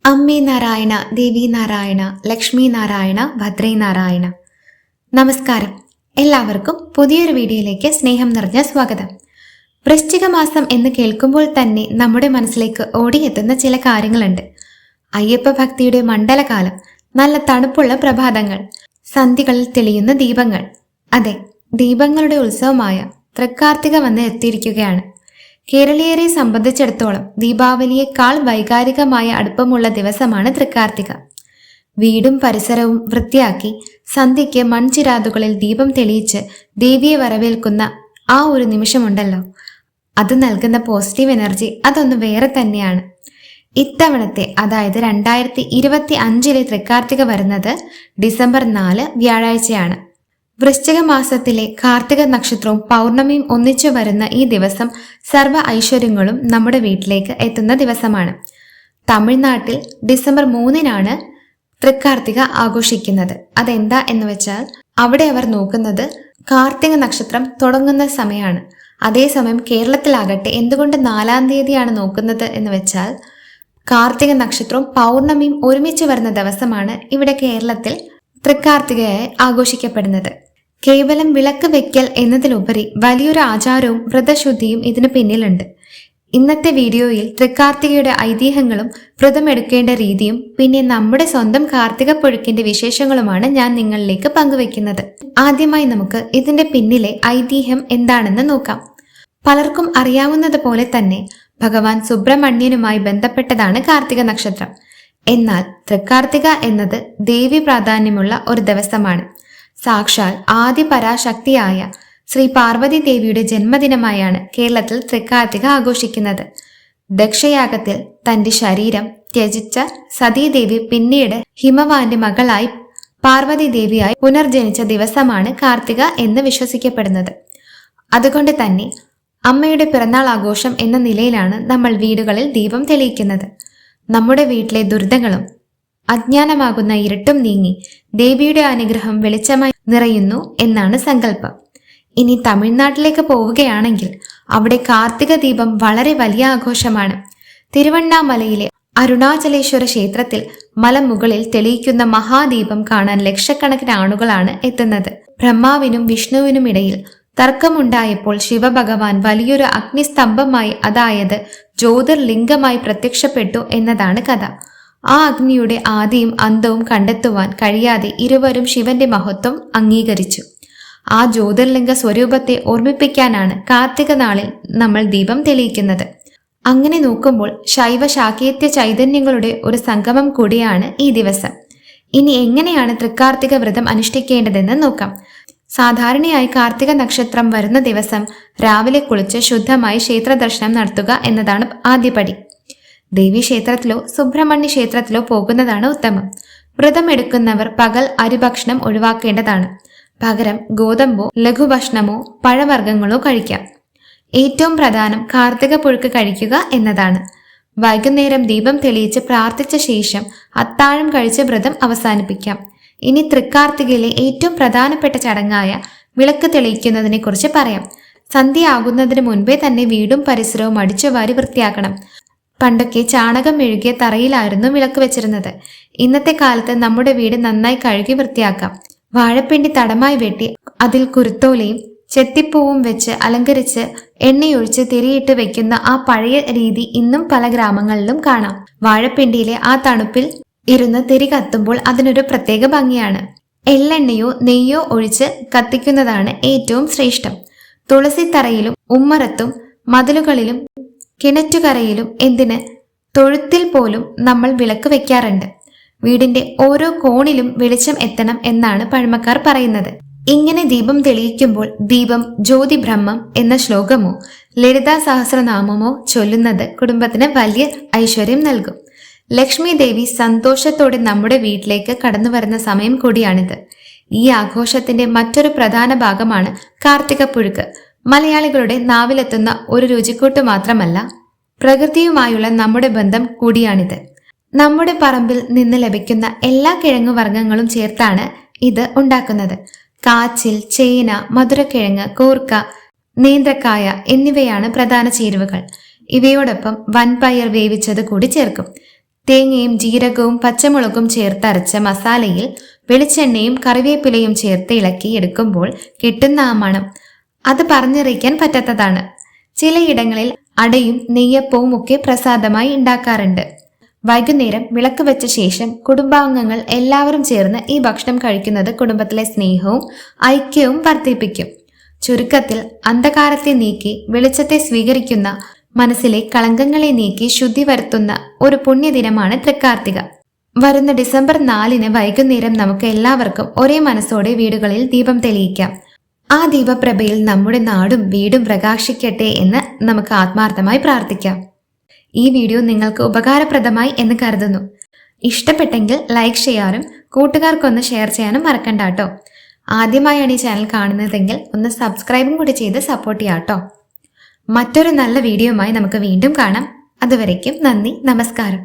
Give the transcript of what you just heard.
അമ്മേ നാരായണ, ദേവി നാരായണ, ലക്ഷ്മി നാരായണ, ഭദ്രേ നാരായണ. നമസ്കാരം. എല്ലാവർക്കും പുതിയൊരു വീഡിയോയിലേക്ക് സ്നേഹം നിറഞ്ഞ സ്വാഗതം. വൃശ്ചിക മാസം എന്ന് കേൾക്കുമ്പോൾ തന്നെ നമ്മുടെ മനസ്സിലേക്ക് ഓടിയെത്തുന്ന ചില കാര്യങ്ങളുണ്ട്. അയ്യപ്പ ഭക്തിയുടെ മണ്ഡലകാലം, നല്ല തണുപ്പുള്ള പ്രഭാതങ്ങൾ, സന്ധ്യകളിൽ തെളിയുന്ന ദീപങ്ങൾ. അതെ, ദീപങ്ങളുടെ ഉത്സവമായ തൃക്കാർത്തിക വന്ന് എത്തിയിരിക്കുകയാണ്. കേരളീയരെ സംബന്ധിച്ചിടത്തോളം ദീപാവലിയേക്കാൾ വൈകാരികമായ അടുപ്പമുള്ള ദിവസമാണ് തൃക്കാർത്തിക. വീടും പരിസരവും വൃത്തിയാക്കി സന്ധ്യയ്ക്ക് മൺചിരാതുകളിൽ ദീപം തെളിയിച്ച് ദേവിയെ വരവേൽക്കുന്ന ആ ഒരു നിമിഷമുണ്ടല്ലോ, അത് നൽകുന്ന പോസിറ്റീവ് എനർജി അതൊന്ന് വേറെ തന്നെയാണ്. ഇത്തവണത്തെ, അതായത് 2025 തൃക്കാർത്തിക വരുന്നത് ഡിസംബർ 4 വ്യാഴാഴ്ചയാണ്. വൃശ്ചിക മാസത്തിലെ കാർത്തിക നക്ഷത്രവും പൗർണമിയും ഒന്നിച്ചു വരുന്ന ഈ ദിവസം സർവ്വ ഐശ്വര്യങ്ങളും നമ്മുടെ വീട്ടിലേക്ക് എത്തുന്ന ദിവസമാണ്. തമിഴ്നാട്ടിൽ ഡിസംബർ 3 തൃക്കാർത്തിക ആഘോഷിക്കുന്നത്. അതെന്താ എന്ന് വെച്ചാൽ അവിടെ അവർ നോക്കുന്നത് കാർത്തിക നക്ഷത്രം തുടങ്ങുന്ന സമയമാണ്. അതേസമയം കേരളത്തിലാകട്ടെ എന്തുകൊണ്ട് 4 തീയതിയാണ് നോക്കുന്നത് എന്ന് വെച്ചാൽ കാർത്തിക നക്ഷത്രവും പൗർണമിയും ഒരുമിച്ച് വരുന്ന ദിവസമാണ് ഇവിടെ കേരളത്തിൽ തൃക്കാർത്തികയായി ആഘോഷിക്കപ്പെടുന്നത്. കേവലം വിളക്ക് വെക്കൽ എന്നതിലുപരി വലിയൊരു ആചാരവും വ്രതശുദ്ധിയും ഇതിന് പിന്നിലുണ്ട്. ഇന്നത്തെ വീഡിയോയിൽ തൃക്കാർത്തികയുടെ ഐതിഹ്യങ്ങളും വ്രതമെടുക്കേണ്ട രീതിയും പിന്നെ നമ്മുടെ സ്വന്തം കാർത്തിക പുഴുക്കിന്റെ വിശേഷങ്ങളുമാണ് ഞാൻ നിങ്ങളിലേക്ക് പങ്കുവെക്കുന്നത്. ആദ്യമായി നമുക്ക് ഇതിന്റെ പിന്നിലെ ഐതിഹ്യം എന്താണെന്ന് നോക്കാം. പലർക്കും അറിയാവുന്നത് പോലെ തന്നെ ഭഗവാൻ സുബ്രഹ്മണ്യനുമായി ബന്ധപ്പെട്ടതാണ് കാർത്തിക നക്ഷത്രം. എന്നാൽ തൃക്കാർത്തിക എന്നത് ദേവി പ്രാധാന്യമുള്ള ഒരു ദിവസമാണ്. സാക്ഷാൽ ആദി പരാശക്തിയായ ശ്രീ പാർവതി ദേവിയുടെ ജന്മദിനമായാണ് കേരളത്തിൽ തൃക്കാർത്തിക ആഘോഷിക്കുന്നത്. ദക്ഷയാഗത്തിൽ തന്റെ ശരീരം ത്യജിച്ച സതീദേവി പിന്നീട് ഹിമവാന്റെ മകളായി പാർവതി ദേവിയായി പുനർജനിച്ച ദിവസമാണ് കാർത്തിക എന്ന് വിശ്വസിക്കപ്പെടുന്നത്. അതുകൊണ്ട് തന്നെ അമ്മയുടെ പിറന്നാൾ ആഘോഷം എന്ന നിലയിലാണ് നമ്മൾ വീടുകളിൽ ദീപം തെളിയിക്കുന്നത്. നമ്മുടെ വീട്ടിലെ ദുരിതങ്ങളും അജ്ഞാനമാകുന്ന ഇരുട്ടും നീങ്ങി ദേവിയുടെ അനുഗ്രഹം വെളിച്ചമായി നിറയുന്നു എന്നാണ് സങ്കല്പം. ഇനി തമിഴ്നാട്ടിലേക്ക് പോവുകയാണെങ്കിൽ അവിടെ കാർത്തിക ദീപം വളരെ വലിയ ആഘോഷമാണ്. തിരുവണ്ണാമലയിലെ അരുണാചലേശ്വര ക്ഷേത്രത്തിൽ മലമുകളിൽ തെളിയിക്കുന്ന മഹാദീപം കാണാൻ ലക്ഷക്കണക്കിന് ആളുകളാണ് എത്തുന്നത്. ബ്രഹ്മാവിനും വിഷ്ണുവിനും ഇടയിൽ തർക്കമുണ്ടായപ്പോൾ ശിവഭഗവാൻ വലിയൊരു അഗ്നിസ്തംഭമായി, അതായത് ജ്യോതിർലിംഗമായി പ്രത്യക്ഷപ്പെട്ടു എന്നതാണ് കഥ. ആ അഗ്നിയുടെ ആദിയും അന്തവും കണ്ടെത്തുവാൻ കഴിയാതെ ഇരുവരും ശിവന്റെ മഹത്വം അംഗീകരിച്ചു. ആ ജ്യോതിർലിംഗ സ്വരൂപത്തെ ഓർമ്മിപ്പിക്കാനാണ് കാർത്തിക നാളിൽ നമ്മൾ ദീപം തെളിയിക്കുന്നത്. അങ്ങനെ നോക്കുമ്പോൾ ശൈവ ശാക്തേയ ചൈതന്യങ്ങളുടെ ഒരു സംഗമം കൂടിയാണ് ഈ ദിവസം. ഇനി എങ്ങനെയാണ് തൃക്കാർത്തിക വ്രതം അനുഷ്ഠിക്കേണ്ടതെന്ന് നോക്കാം. സാധാരണയായി കാർത്തിക നക്ഷത്രം വരുന്ന ദിവസം രാവിലെ കുളിച്ച് ശുദ്ധമായി ക്ഷേത്ര ദർശനം നടത്തുക എന്നതാണ് ആദ്യപടി. ദേവീ ക്ഷേത്രത്തിലോ സുബ്രഹ്മണ്യ ക്ഷേത്രത്തിലോ പോകുന്നതാണ് ഉത്തമം. വ്രതം എടുക്കുന്നവർ പകൽ അരിഭക്ഷണം ഒഴിവാക്കേണ്ടതാണ്. പകരം ഗോതമ്പോ ലഘുഭക്ഷണമോ പഴവർഗ്ഗങ്ങളോ കഴിക്കാം. ഏറ്റവും പ്രധാനം കാർത്തിക പുഴുക്ക് കഴിക്കുക എന്നതാണ്. വൈകുന്നേരം ദീപം തെളിയിച്ച് പ്രാർത്ഥിച്ച ശേഷം അത്താഴം കഴിച്ച് വ്രതം അവസാനിപ്പിക്കാം. ഇനി തൃക്കാർത്തികയിലെ ഏറ്റവും പ്രധാനപ്പെട്ട ചടങ്ങായ വിളക്ക് തെളിയിക്കുന്നതിനെ കുറിച്ച് പറയാം. സന്ധ്യ ആകുന്നതിന് മുൻപേ തന്നെ വീടും പരിസരവും അടിച്ചുവാരി വൃത്തിയാക്കണം. പണ്ടൊക്കെ ചാണകം മെഴുകിയ തറയിലായിരുന്നു വിളക്ക് വെച്ചിരുന്നത്. ഇന്നത്തെ കാലത്ത് നമ്മുടെ വീട് നന്നായി കഴുകി വൃത്തിയാക്കാം. വാഴപ്പിണ്ടി തടമായി വെട്ടി അതിൽ കുരുത്തോലയും ചെത്തിപ്പൂവും വെച്ച് അലങ്കരിച്ച് എണ്ണയൊഴിച്ച് തിരിയിട്ട് വെക്കുന്ന ആ പഴയ രീതി ഇന്നും പല ഗ്രാമങ്ങളിലും കാണാം. വാഴപ്പിണ്ടിയിലെ ആ തണുപ്പിൽ ഇരുന്ന് തിരി കത്തുമ്പോൾ അതിനൊരു പ്രത്യേക ഭംഗിയാണ്. എള്ളെണ്ണയോ നെയ്യോ ഒഴിച്ച് കത്തിക്കുന്നതാണ് ഏറ്റവും ശ്രേഷ്ഠം. തുളസിത്തറയിലും ഉമ്മറത്തും മതിലുകളിലും കിണറ്റുകരയിലും എന്തിന് തൊഴുത്തിൽ പോലും നമ്മൾ വിളക്ക് വെക്കാറുണ്ട്. വീടിന്റെ ഓരോ കോണിലും വെളിച്ചം എത്തണം എന്നാണ് പഴമക്കാർ പറയുന്നത്. ഇങ്ങനെ ദീപം തെളിയിക്കുമ്പോൾ ദീപം ജ്യോതി ബ്രഹ്മം എന്ന ശ്ലോകമോ ലളിതാ സഹസ്രനാമമോ ചൊല്ലുന്നത് കുടുംബത്തിന് വലിയ ഐശ്വര്യം നൽകും. ലക്ഷ്മി ദേവി സന്തോഷത്തോടെ നമ്മുടെ വീട്ടിലേക്ക് കടന്നു വരുന്ന സമയം കൂടിയാണിത്. ഈ ആഘോഷത്തിന്റെ മറ്റൊരു പ്രധാന ഭാഗമാണ് കാർത്തിക പുഴുക്ക്. മലയാളികളുടെ നാവിലെത്തുന്ന ഒരു രുചിക്കൂട്ട് മാത്രമല്ല, പ്രകൃതിയുമായുള്ള നമ്മുടെ ബന്ധം കൂടിയാണിത്. നമ്മുടെ പറമ്പിൽ നിന്ന് ലഭിക്കുന്ന എല്ലാ കിഴങ്ങുവർഗ്ഗങ്ങളും ചേർത്താണ് ഇത് ഉണ്ടാക്കുന്നത്. കാച്ചിൽ, ചേന, മധുരക്കിഴങ്ങ്, കൂർക്ക, നേന്ത്രക്കായ എന്നിവയാണ് പ്രധാന ചേരുവകൾ. ഇവയോടൊപ്പം വൻപയർ വേവിച്ചത് കൂടി ചേർക്കും. തേങ്ങയും ജീരകവും പച്ചമുളകും ചേർത്തരച്ച മസാലയിൽ വെളിച്ചെണ്ണയും കറിവേപ്പിലയും ചേർത്ത് ഇളക്കി എടുക്കുമ്പോൾ കിട്ടുന്ന ആ മണം അത് പറഞ്ഞറിയിക്കാൻ പറ്റാത്തതാണ്. ചിലയിടങ്ങളിൽ അടയും നെയ്യപ്പവും ഒക്കെ പ്രസാദമായി ഉണ്ടാക്കാറുണ്ട്. വൈകുന്നേരം വിളക്ക് വെച്ച ശേഷം കുടുംബാംഗങ്ങൾ എല്ലാവരും ചേർന്ന് ഈ ഭക്ഷണം കഴിക്കുന്നത് കുടുംബത്തിലെ സ്നേഹവും ഐക്യവും വർദ്ധിപ്പിക്കും. ചുരുക്കത്തിൽ അന്ധകാരത്തെ നീക്കി വെളിച്ചത്തെ സ്വീകരിക്കുന്ന, മനസ്സിലെ കളങ്കങ്ങളെ നീക്കി ശുദ്ധി വരുത്തുന്ന ഒരു പുണ്യദിനമാണ് തൃക്കാർത്തിക. വരുന്ന ഡിസംബർ 4 വൈകുന്നേരം നമുക്ക് എല്ലാവർക്കും ഒരേ മനസ്സോടെ വീടുകളിൽ ദീപം തെളിയിക്കാം. ആ ദീപപ്രഭയിൽ നമ്മുടെ നാടും വീടും പ്രകാശിക്കട്ടെ എന്ന് നമുക്ക് ആത്മാർത്ഥമായി പ്രാർത്ഥിക്കാം. ഈ വീഡിയോ നിങ്ങൾക്ക് ഉപകാരപ്രദമായി എന്ന് കരുതുന്നു. ഇഷ്ടപ്പെട്ടെങ്കിൽ ലൈക്ക് ചെയ്യാനും കൂട്ടുകാർക്കൊന്ന് ഷെയർ ചെയ്യാനും മറക്കണ്ട കേട്ടോ. ആദ്യമായാണ് ഈ ചാനൽ കാണുന്നതെങ്കിൽ ഒന്ന് സബ്സ്ക്രൈബും കൂടി ചെയ്ത് സപ്പോർട്ട് ചെയ്യാം കേട്ടോ. മറ്റൊരു നല്ല വീഡിയോയുമായി നമുക്ക് വീണ്ടും കാണാം. അതുവരയ്ക്കും നന്ദി, നമസ്കാരം.